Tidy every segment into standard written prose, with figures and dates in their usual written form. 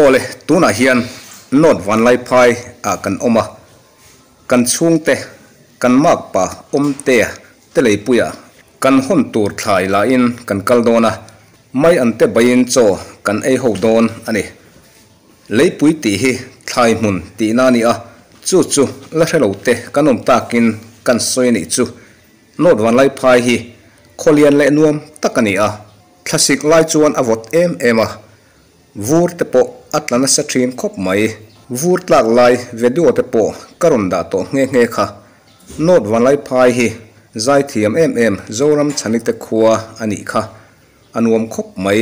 ole tuna hian not van lai phai a kan oma kan chung te kan mak pa te te lei puya kan hon tur thlai la in kan kal dona mai ante bayin cho kan ei ho don ani lei pui ti hi thlai mun ti na ni a chu chu la thelo te kanom takin kan soi ni chu not van lai phai hi kholian le nuam takani a classic lai chuan avot em a vur te po atlana sa thin khop mai vur tlak lai video te po karon da to nge kha not van lai phai hi zai thiam em zoram chani te khuwa ani kha anuam khop mai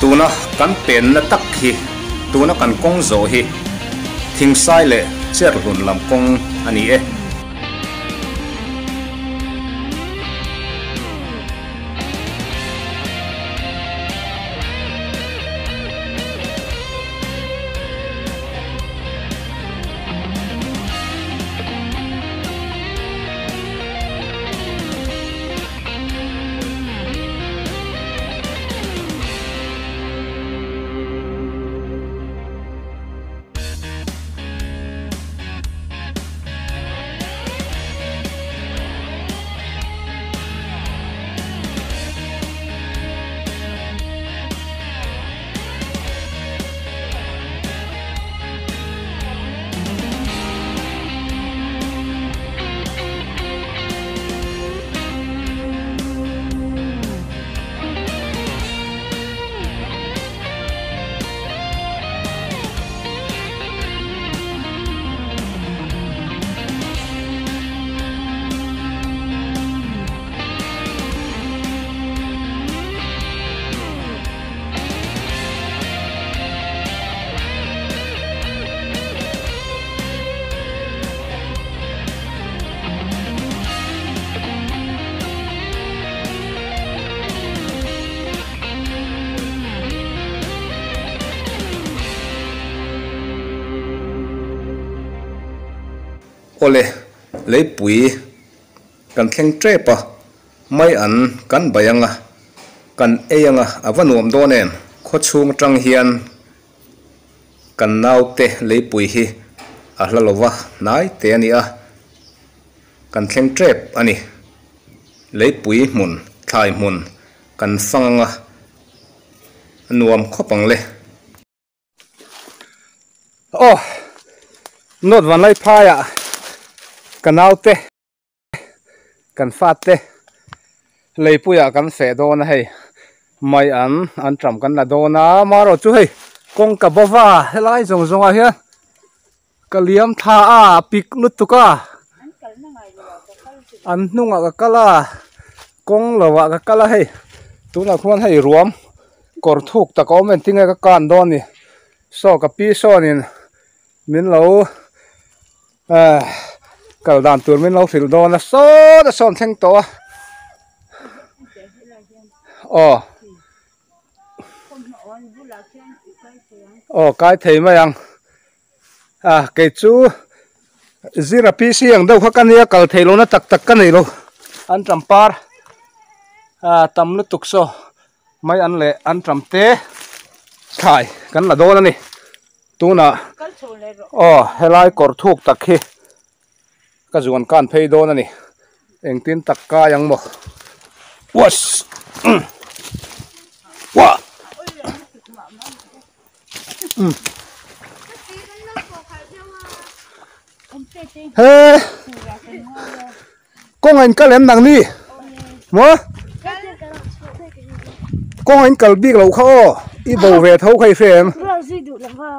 tuna kan pen na tak hi tuna kan kong zo hi thing sai le cher hun lam kong ani e ole lei pui kan thleng trepa mai an kan bayanga kan eyanga avanuam donen kho chung tang hian kan naute lei pui hi a hlalova nai te ani a kan thleng trep ani lei pui mun thlai mun kan fanga nuam khopang le oh not van lai phaya kan naute kan fatte lei puya kan fe dona hei mai an tram kan la dona maro chu hei kong ka bova helai zong zonga hian kaliam tha a pik lutuka an hnunga ka kala kong lawa ka kala hei tuna khon hei ruam kor thuk ta ko men tinga ka kan don ni so ka pi so nin min lo kal dan tur min lo thil don so da son theng to cái thầy mà yang cái chú zira pi siang đâu khác nia kal thầy lo na tak tak cái này lo an tram par tam lu tuk so mai an le an tram te khai kan la do na ni tu na helai kor thuk tak hi ka zuan kan phei do na ni eng tin tak ka yang mo was wa hey con anh cá lém đằng đi mua con anh cල් biết lâu khó đi bầu về thấu khay phèm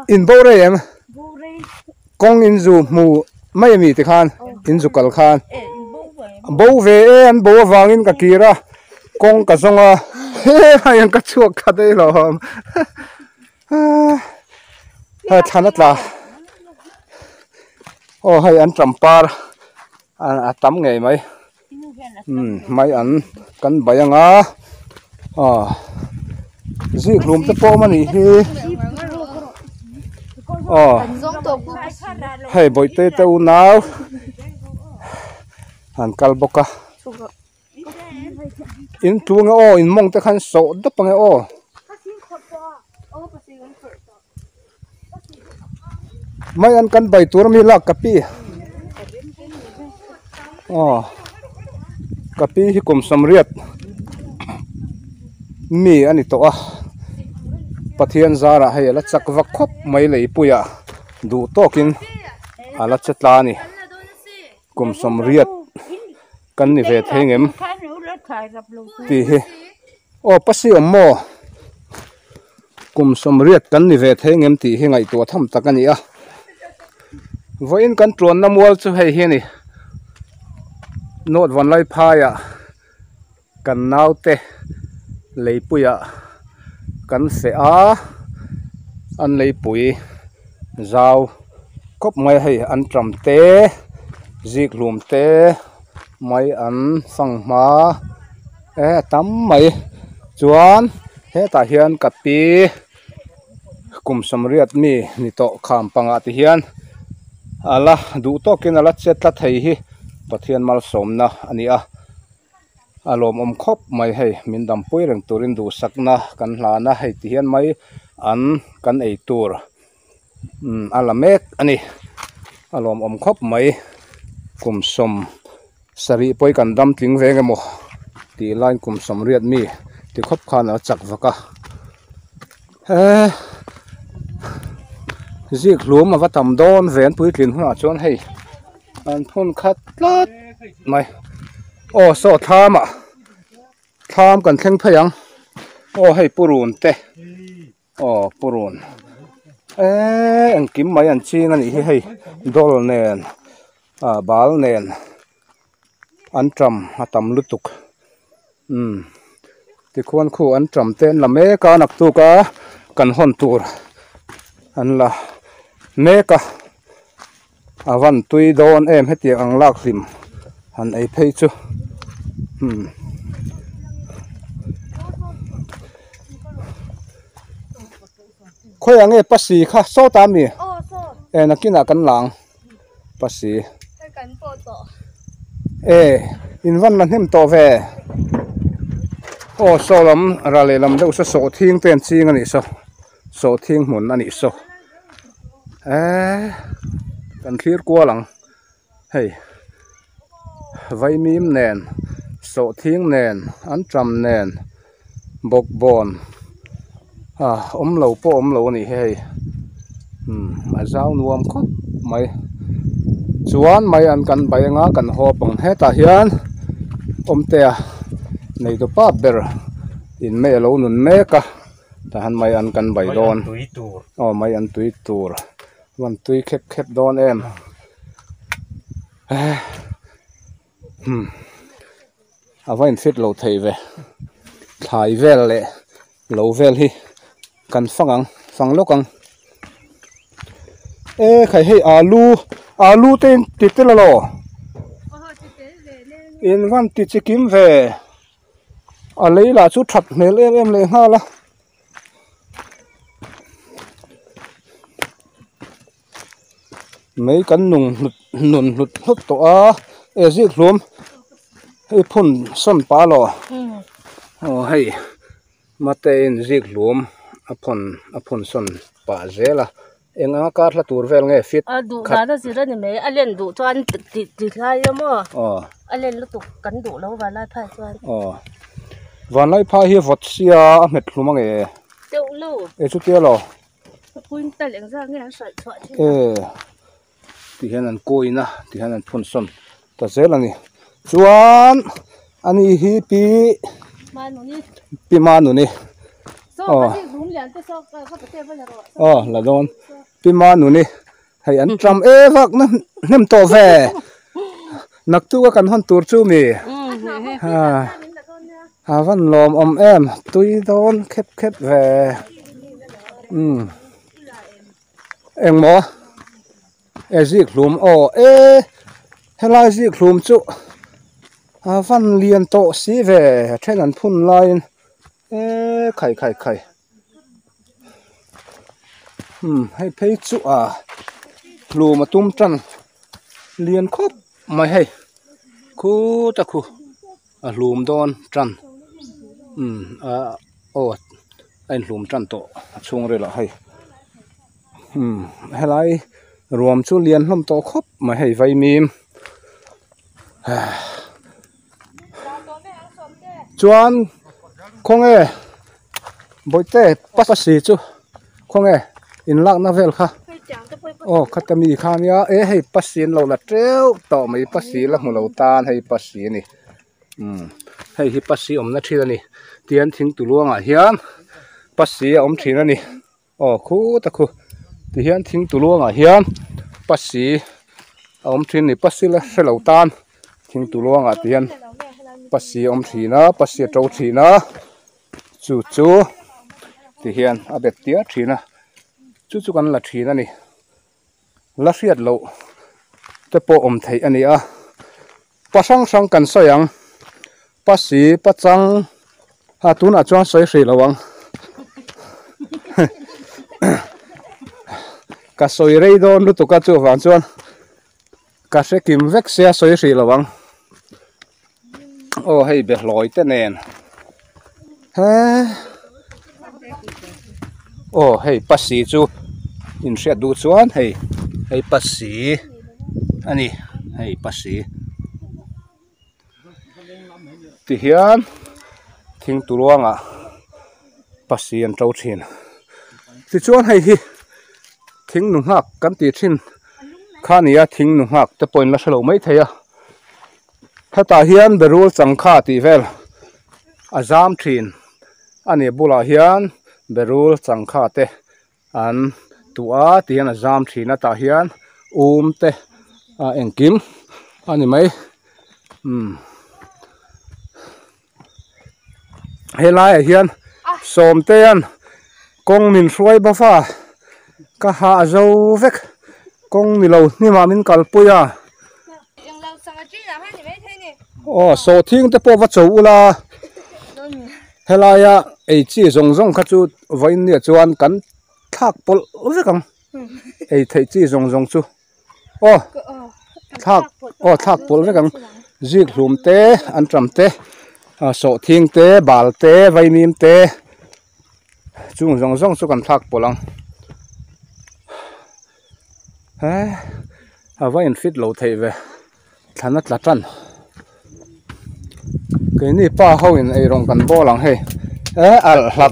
in bầu đây em con in dù mù mấy mì thì khan in dù cල් khan bầu về em bầu vàng in cả kia ra con cả sông à hay ăn cắt chuột cắt đây rồi thằng nó là hay ăn trầm pa tắm ngày mấy mấy ăn cắn bày ngã gì lùm tới po mà nỉ hay bồi tê tàu nào ăn cal bốc à in tu nghe in mong tới khăn sổ đắp nghe mấy ăn cắn bày tour mi lạc capi capi hi kum samriat mi ani to a pathian zara hay la chak vak khop mai lei puya du tokin ala chatla ni kum samriat kan ni ve thengem ti hi pasi ammo kum samriat kan ni ve thengem ti hi ngai to tham takani a voin kan tron na mual chu hei hi ni not van lai phaya kan naute leipuya kan se a an leipui zau kop mai hei an tram te zik lum te mai an sang ma tam mai chuan he ta hian kapi kum samriat mi ni to kham panga ti hian ala du to kin ala chet la thei hi pathian mal somna ani a alom khop mai hei min dam pui reng turin du sakna kan hlana hei ti hian mai an kan ei tur alamek ani alom khop mai kum som sari poi kan dam tling ve ngemo ti line kum som riat mi ti khop khan a chak vaka zik lum ma vatam don ven pui tlin huna chon hei an phun khat lat mai so tham kan thleng phayang hei purun te purun an kim mai an ching ani hi hei dol nen bal nen an tram atam lutuk ti khon khu an tram ten la me ka nak tu ka kan hon tur an la me ka awan tui don em heti ang lak lim han ei phei chu khoi ange pasi kha so tam ni nakina kan lang pasi kan po to in van man hem to ve so lam ra le lam deuh so thing ten ching ani so thing mun ani so kan thlir kwa lang hei vai mim nen so thing nen an tram nen bok bon om lo ni hei a zau nuam khop mai chuan mai an kan bai nga kan ho pang heta hian te nei to pa ber in me lo nun me ka ta han mai an kan bai don mai an tui tur wan tui khep don em avain fit lo thei ve thai vel le lo vel hi kan fang lokang khai hei alu ten titel lo in van ti chikim ve a leila chu that mel em le ha la mấy cắn nun hlut to a zik lum hei phun son pa lo hei mate in zik lum a phun son pa zela enga kar la tur vel nge fit du ga da zira ni me alen du chuan ti lai mo alen lu tu kan du lo wa lai phai chuan van lai phai hi vot sia a met hluma nge teu lu chu tia lo puin ta leng za nge sai chwa ti hian an koina ti hian an phun son ta zel ani chuan ani hi manu ni so ka room lian te so ka te ba la ro la don pi manu ni hei an tram vak na nem to ve nak tu ka kan hon tur chu mi văn lòm em tui đón khép về em mò ziệt lùm helai ziệt lùm chú văn liền tổ xí về trên anh phun line khải hay thấy chú lùm mà tum trăng liền khóc mày hay khu ta khu lùm đón trăng anh lùm trăng tổ chung rồi là hay helai rùm chú liền hôm tổ khóc mày hay vay mìm chuan không nghe bồi tê bắt xì chú không nghe in lặng na vel kha khát mi khan ya hay bắt xì lâu là treo tao mấy bắt xì là một lâu tan hay bắt xì này hay hi bắt xì na thi này tiền thình tu luang hiền bắt xì thi này khu ta khu tiền thình tu luang hiền bắt xì thi này bắt xì là sẽ lâu tan thình tu luang tiền bắt xì thi na bắt xì trâu thi na chú thì hiện bet tía thi na chú cần là thi na nè lá phiệt lâu te po thấy anh ấy bắt sang cần soi yang bắt xì bắt trăng tu na chuan soi sỉ lawang cả soi rei don lu tu ka chu van chuan cả sẽ kim vek xe soi sỉ lawang hay be loi te nen hay bắt xì chu in sẽ du chuan hay bắt xì anh hay bắt xì thì hiện thình tu luang bắt xì anh trâu chín thì chuan hay thình nung hạc kan ti chín khan ya thình nung hạc te point la salo mấy thầy ta hiện berul chẳng kha ti vel azam chín anh bula hiện berul chẳng kha te an tua ti an azam chín ta hiện te engkim anh mấy helai hian som te an kong min hruai ba fa ka ha zo vek kong mi lo ni ma min kal puya so thing te po wa chou ula helai ei chi zong kha chu voin ni chuan kan thak pol vekam ei thei chi zong chu thak pol vekam zik hlum te an tram te so thing te bal te vai mim te chung zong chu kan thak polang vai in fit lo thei ve thana tla tan cái ni pa ho in ei rong kan bo lang he al hlat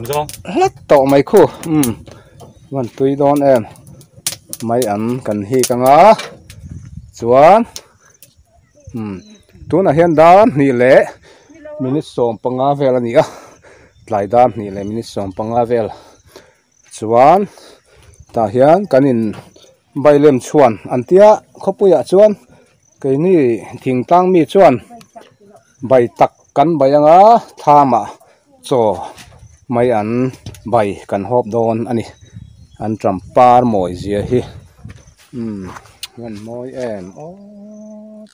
to mai khu wan tui don em mai an kan hi kanga chuan tu na hian dan ni le minute som panga vel ani tlai dan ni le minute som panga vel chuan ta hian kanin bailem chuan antia khopuya chuan cái ni thing tang mi chuan bai tak kan bayanga thama cho mai an bai kan hop don ani an trampar moi zia hi ngan moi em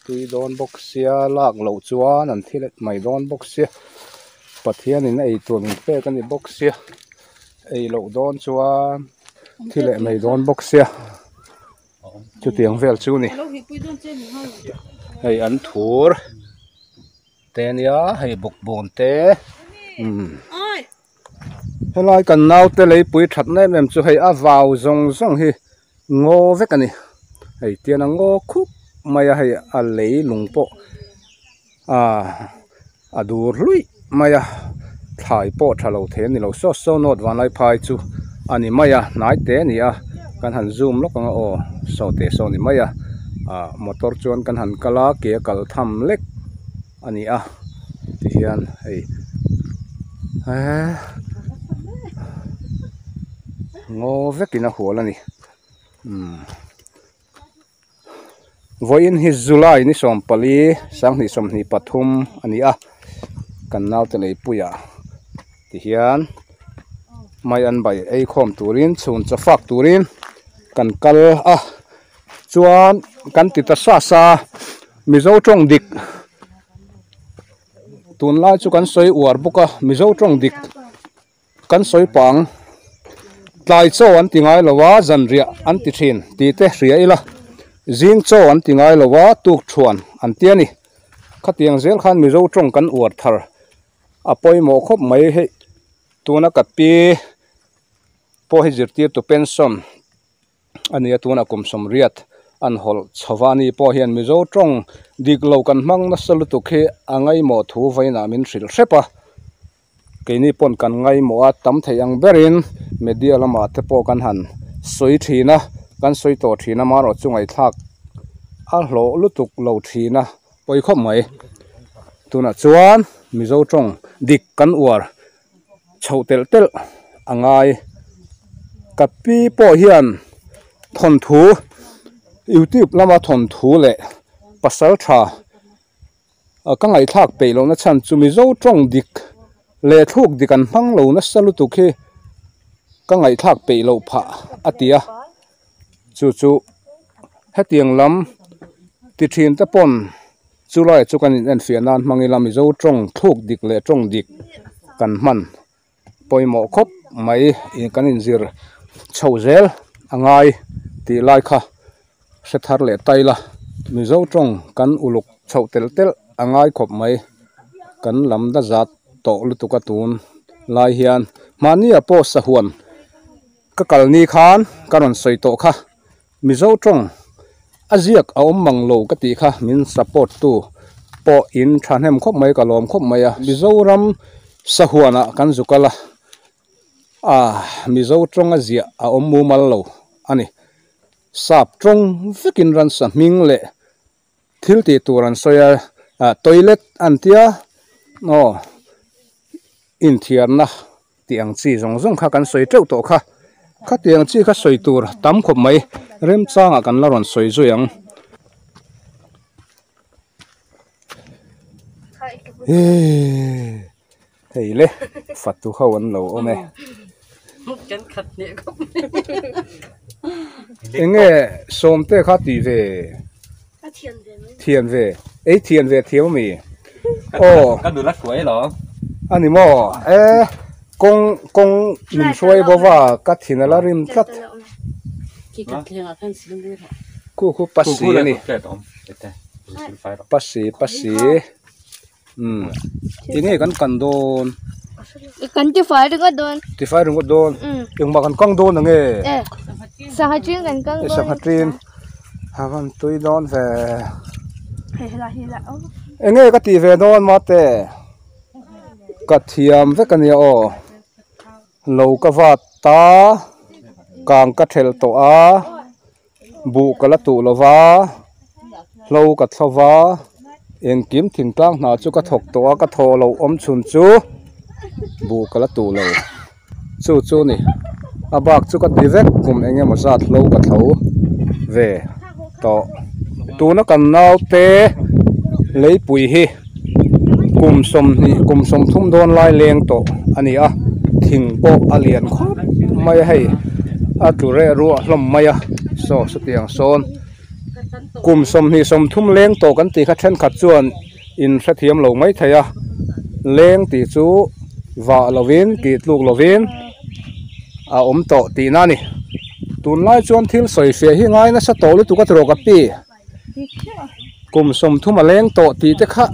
tui don boxia lak lo chuan an thilet mai don boxia pathian in ei tu min pe kan ni boxia ei lo don chuan thilet mai don boxia chu tiang vel chu ni ei an thur ten ya hay bục bồn te helai kan nau te lei pui that nem em chu hay a vào zong hi ngo vek ani hay tian ngo khup maya hay a lei lung po a dur lui maya thai po thalo the ni lo so not van lai phai chu ani maya nai te ni kan han zoom lo kanga so te so ni maya motor chuan kan han kala ke kal tham lek ani thì hiền hay ngô vết thì nó khổ là nè với in his July ni som pali sang ni som ni pathum ani kan nau te lei puya ti hian mai an bai ei khom turin chhun chafak turin kan kal a chuan kan ti ta sa mizo tong dik tun lai chu kan soi uar buka mizo tong dik kan soi pang tlai chaw an tingai lowa zanria an ti thin ti te hria ila jing chaw an tingai lowa tuk thuan an tiani khatiang zel khan mizo tong kan uar thar apoi mo khop mai he tuna kapi po hi zirtir tu pension ania tuna kumsom riat an hol chawani po hian mizo tong dik lo kan mang na salu tu khe angai mo thu vaina min hril hrepa keini pon kan ngai mo a tam theiang berin media lama te po kan han soi thina kan soi to thina maro chungai thak a hlo lutuk lo thina poi khop mai tuna chuan mizo tong dik kan uar chho tel tel angai kapi po hian thon thu YouTube lama thon thu le pasal tha ka ngai thak pe lo na chan chu mizo tong dik le thuk dikan hmang lo na salu tu khe ka ngai thak pe lo pha atia chu hetiang lam ti thin ta pon chulai chu kan en fianan mangilam mizo tong thuk dik le tong dik kan man poimo khop mai in kan in zir chhozel angai ti lai kha se thar le taila mizo tong kan uluk chho tel tel angai khop mai kan lam da zat to lutuka tun lai hian mania po sahuan ka kalni khan karon soi to kha mizo tong aziak a om manglo ka ti kha min support tu po in thanem khop mai kalom khop mai a mizoram sahuana kan zukala mizo tong azia a om mu mal lo ani sap tong vekin ran sa ming le thil ti turan soya toilet antia no in thiar na tiang chi zong zong kha kan soi treu to kha tiang chi kha soi tur tam khop mai rem changa kan la ron soi zoyang hei le fatu khawan lo ome kan khat ne khop enge somte kha ti ve thian ve ei thian ve thiam mi cái đồ lắc quẩy lọ ani mo kong min soi bova ka thinala rim tat ku passi ani passi ini kan don kan ti fai ring don ti fai ring don yung makan kang don nge sa hatrin kan kang sa hatrin havan tui don ve hela enge ka ti ve don mate ka thiam ve kania o lo ka wa ta kang ka thel to a bu kala tu lova lo ka thlova eng kim thing tlang na chu ka thok to a ka tho lo om chun chu bu kala tu lo chu ni abak chu ka divek kum enge ma zat lo ka tho ve to tu na kan nau te lei pui hi kum som thum don lai leng to ani a thing po alian khop mai hei a tu re ru hlom mai a so tiang son kum som ni som thum leng to kan ti kha then khat chuan in sa thiam lo mai thaya leng ti chu wa lovin ki tluk lovin a om to ti na ni tun lai chuan thil soi fe hi ngai na sa to lu tu ka tro ka pi kum som thum a leng to ti te kha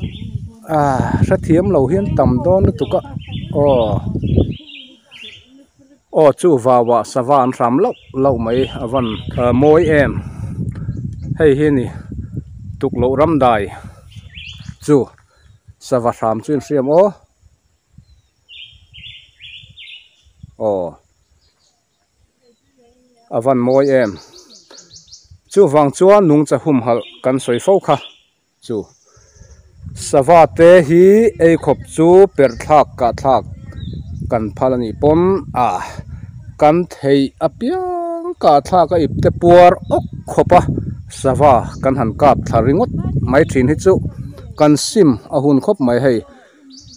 sa thiam lo hian tam don lu tu ka chu wa sawan ram lo mai avan moi em hei hi ni tuk lo ram dai chu sawa ram chuin siam avan moi em chu wang chuan nung cha hum hal kan soi fo kha chu sawa te hi ei khop chu per thak ka thak kan phalani pon kan thei apiang ka thak ka ip te puar ok khopa sawa kan han kap tharingot mai thin hi chu kan sim ahun khop mai hei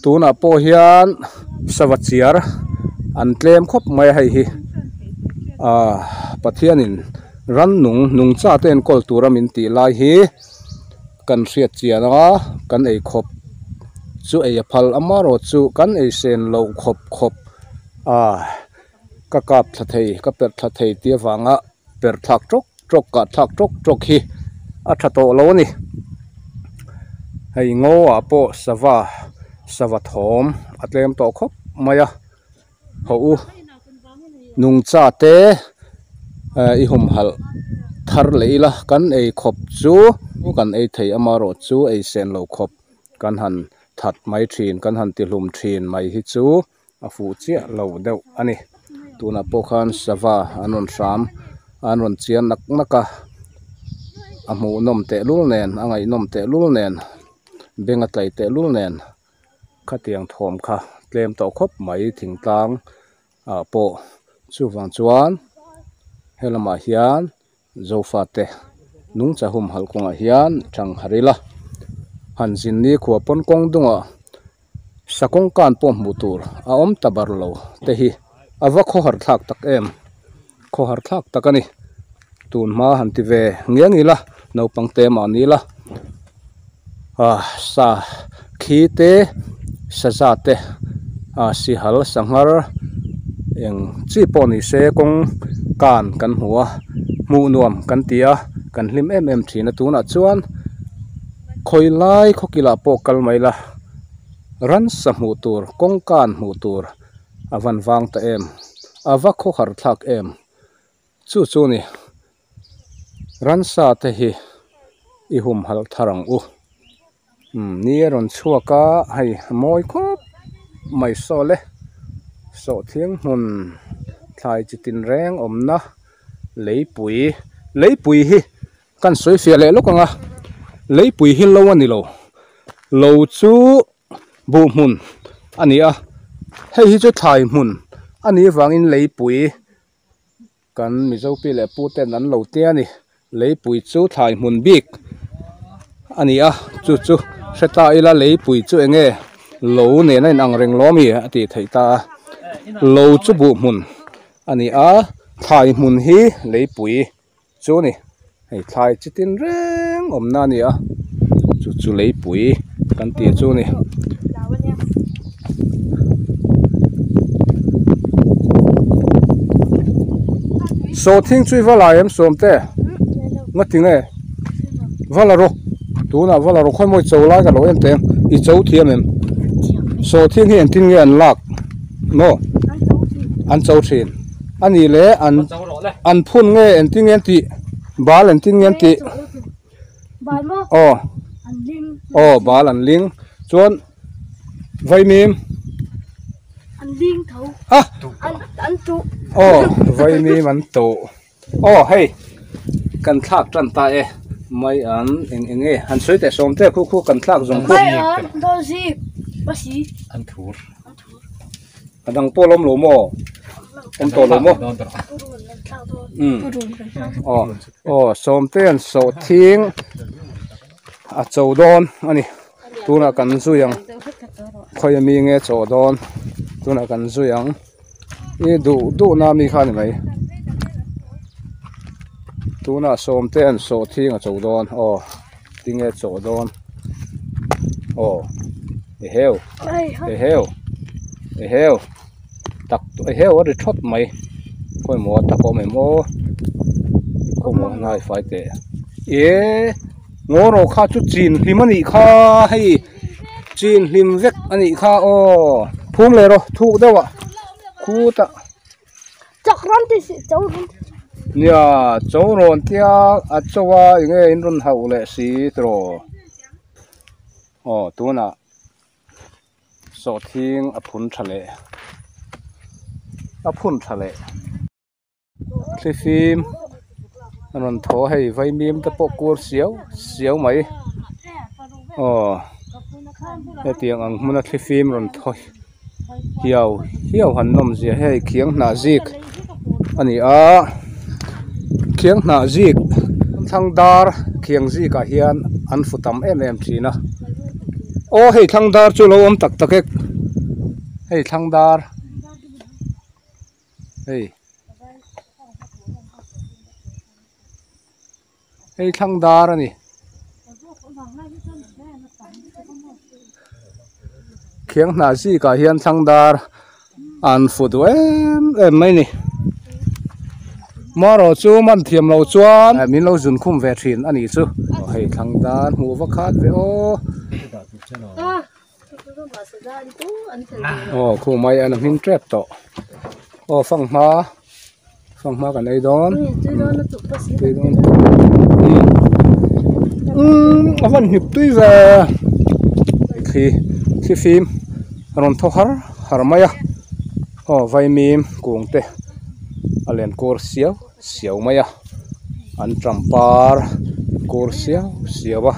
tuna po hian savachiar an tlem khop mai hei hi pathianin ran nung cha ten kol turamin ti lai hi kan riat chianga kan ei khop chu ei phal amaro chu kan ei sen lo khop ka kap thei ka per thei tia wanga per thak trok ka thak trok hi a thato lo ni hei ngo a po sawa thom atlem to khop maya ho nung cha te i hum hal thar leila kan ei khop chu kan ei thei amaro chu ei sen lo khop kan han that mai thin kan han ti hlum thin mai hi chu a fu chia lo deuh ani tuna po khan sawa anon ram anon chian naka amu nom te lul nen angai nom te lul nen benga tlai te lul nen khatiang thom kha tlem to khop mai thingtlang po chu wang chuan helama hian zofa te nung chahum halkunga hian thang harila hanjin ni khuwa pon kong dunga sakong kan po mutur a om tabar lo te hi awa kho har thak tak em kho har thak takani tun ma han ti ve ngiangila no pangte ma ni la sa khi te saza te si hal sanghar eng chi po ni se kong kan huwa mu nuam kan tia kan hlim em thina tuna chuan khoilai khokila po kalmaila ran samu tur kong kan mu tur avan wang ta em awa kho har thak em chu ni ran sa te hi i hum hal tharang ni ron chuaka hai moi khop mai so le so thiang hun thlai chitin reng omna leipui hi kan soi fia le lokanga leipui hi lo ani lo chu bu mun ani a hei hi chu thai mun ani wangin leipui kan mizo pi le pu ten an lo te ani leipui chu thai mun bik ani a chu seta ila leipui chu enge lo ne na nang reng lo mi ati theita lo chu bu mun ani a thai mun hi leipui chu ni hei thai chitin reng omna ni a chu leipui kan ti chu ni so thing chui vala em somte ngatinge vala ro tuna vala ro khoi moi chola ka lo em tem I chou thiam em so thing hi an tin nge an lak no an chou thin ani le an phun nge an tin nge ti bal an tin nge ti bal an ling chuan vai mim an ling thau an tu vai mim an tu hey kan thak tran ta e mai an enge han soi te som te khu kan thak jong khu mai an do si basi an thur adang polom lo mo om to lo mo som te an so thing a chou don ani tuna kan zuyang khoi mi nge chou don tuna kan zuyang I du na mi khan mai tuna som te an so thing a chou don tinge chou don e heu tak e heu ri thot mai khoi mo tako me mo ko mo nai fai te ngoro kha chu chin hlimani kha hei chin hlim vek ani kha phum le ro thuk dewa khu ta chakran ti chau nia chou ron tia a chowa inge in run hau le si tro tuna so thing a phun thale Cliffim ron tho hei vai mim te pok kur siau mai he tiang ang muna Cliffim ron tho hiao han nom zia hei khiang na zik ani a khiang na zik thang dar khiang zik a hian an futam em thina ô hei thang dar chu lo om tak tak ek hei thang dar hei hei thang dar ani khiang hna si ka hian thang dar an fu du em mai ni maro chu man thiam lo chuan min lo zun khum ve thin ani chu hei thang dar mu va khat ve o khu mai an min trap to phang ma kan ei don avan hip tui ve khi phim ron tho har maya vai mim kung te alen kor siau maya an trampar kor siawa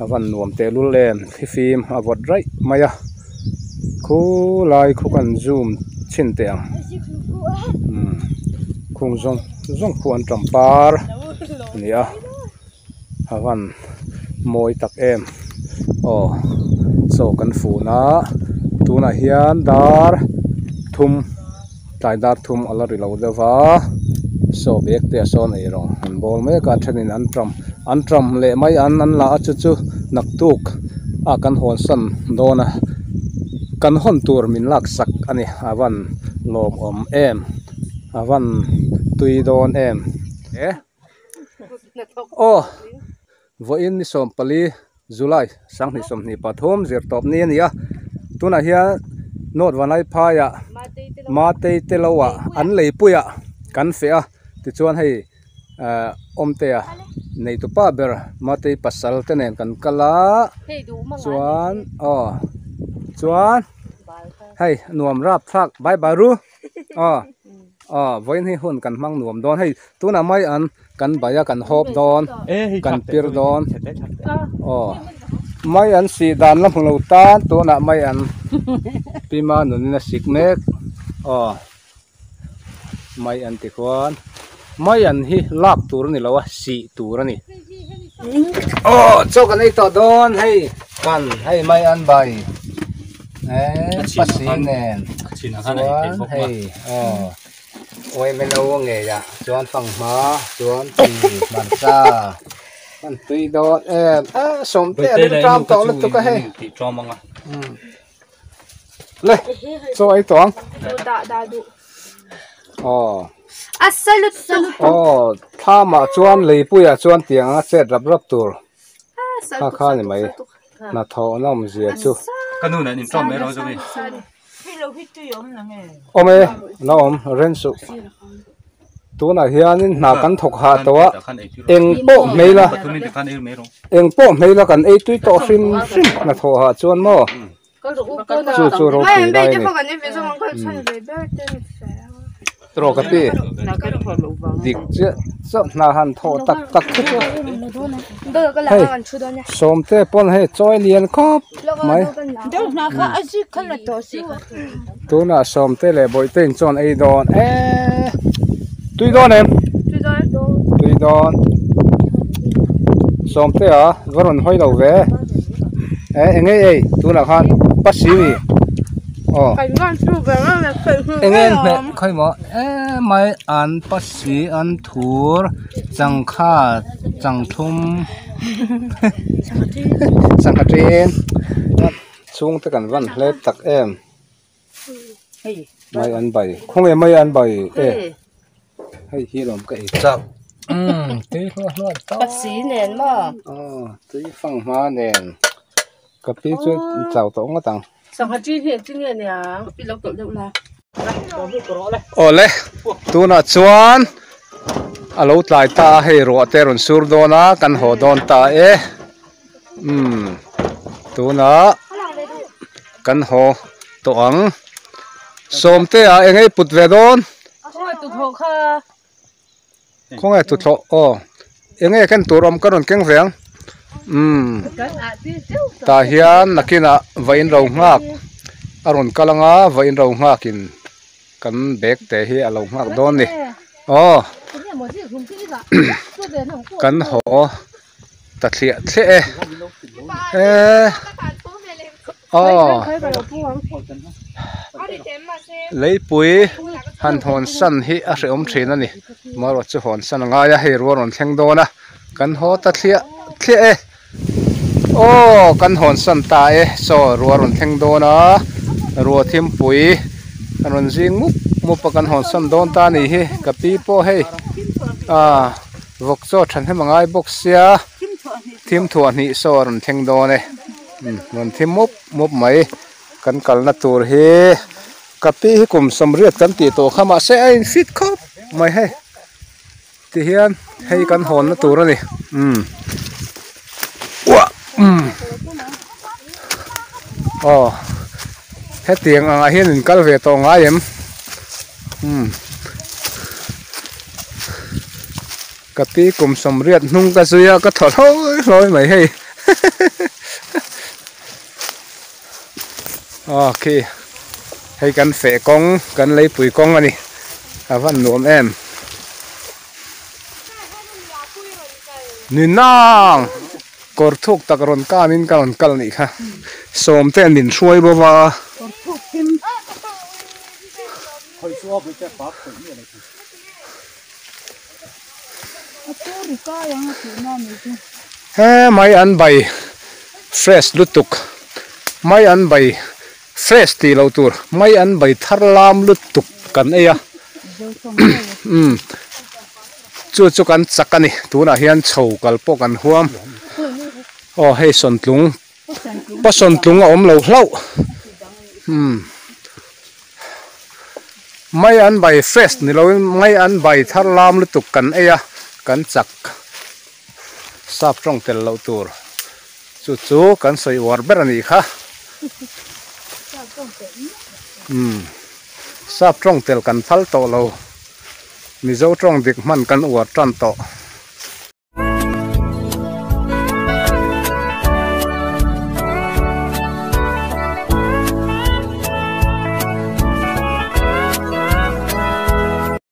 avan nuam te lu len khi phim avot rai maya khu lai khu kan zoom chin te ang khung zong khu an trampar nia avan moi tak em so kan fu na tuna hian dar thum tai dar thum ala ri lo dewa so bek te son ei rong an bol me ka thenin an tram le mai an la chu nak tuk a kan hon san dona kan hon tur min lak sak ani avan lom om em avan tui don em vo in ni som pali July sang ni som ni pathom zir top ni ania tuna hian not vanai phaya ma te te lowa an leipuya kan fea ti chuan hei om te a nei tu pa ber ma te pasal te nen kan kala chuan hei nuam rap thak bai baru voin hi hun kan mang nuam don hei tuna mai an kan baya kan hop don kan pir don mai an si dan lam lo tan tuna mai an pima nunina sikmek mai an ti kwan mai an hi lak tur ni lawa si tur ani cho kan ei to don hei mai an bai pasin nen hei oi me lo nge ya chuan phang ma chuan ti man sa man tui do som te an tram to lu tu ka he ti tram anga le so ai tong Da du. Salut. tha ma chuan lei puya chuan tiang a chet rap tur kha ni mai na tho nam zia chu kanu na nin tram me ro zo ni ome na ren su tuna hianin na kan thok ha towa eng po meila kan ei tui to hrim na tho ha chuan mo chu ro ti dai ni tro ka ti dik che na han tho tak chu som te pon he choi lian khop mai tuna som te le boi ten chon ei don tui don em tui don som te a varon hoi lo ve engei tuna khan pasi ni engei me khoi mo mai an pasi an thur chang kha chang thum sang atrin chung te kan van hle tak em mai an bai khong e mai an bai hei hi lom ka chak te lo to Pasi nen ma te phang ma nen ka pi chu chau to ngatang sang haji hi tin ne ya pi lo to la ole tuna chuan alo tlai ta hei ro te ron sur dona kan ho don ta tuna kan ho to ang som te a engei put ve don tu tho kha không ai tụt thọ engei kan turom karon keng veng ta hian nakina vain ro ngak aron kalanga vain ro ngakin kan bek te hi alo ngak don ni kan ho ta thlia the lấy bụi hàn hồn sân hi à sẽ trên anh mà rồi chứ hồn sân ngay à hay rồi thèn đô na căn hộ ta thiệt căn hồn sân tai so rồi thèn đô na rồi thêm bụi rồi riêng múp căn hồn sân đô ta này hi cái pi po hay vok cho thành hay mang ai bốc xia thêm thuần hi so rồi thèn đô này rồi thêm múp mấy căn cල් na tur hi kapi hi kum samriat kan ti to khama se ein fit khop mai he ti hian hei kan hon na tur ani he tiang anga hian in kal ve to nga em kapi kum samriat hnung ka zuya ka thor loi mai hei okay hay căn phệ con căn lấy bụi con anh vẫn nuông em nín nang cột thuốc tắc rôn cá nín cá này ha xôm tên nín xuôi bơ va he mấy ăn bày fresh lút tục mấy ăn bày fresh ti lo tur mai an bai thar lam lut tuk kan eya chu kan chakani tuna hian chho kalpo kan huam hei son tlung pa son tlung om lo hlau mai an bai fresh ni lo mai an bai thar lam lut tuk kan eya kan chak sap trong tel lo tur chu kan soi war ber ani kha sap trong tel kan phal to lo mi zo trong dik man kan uar tran to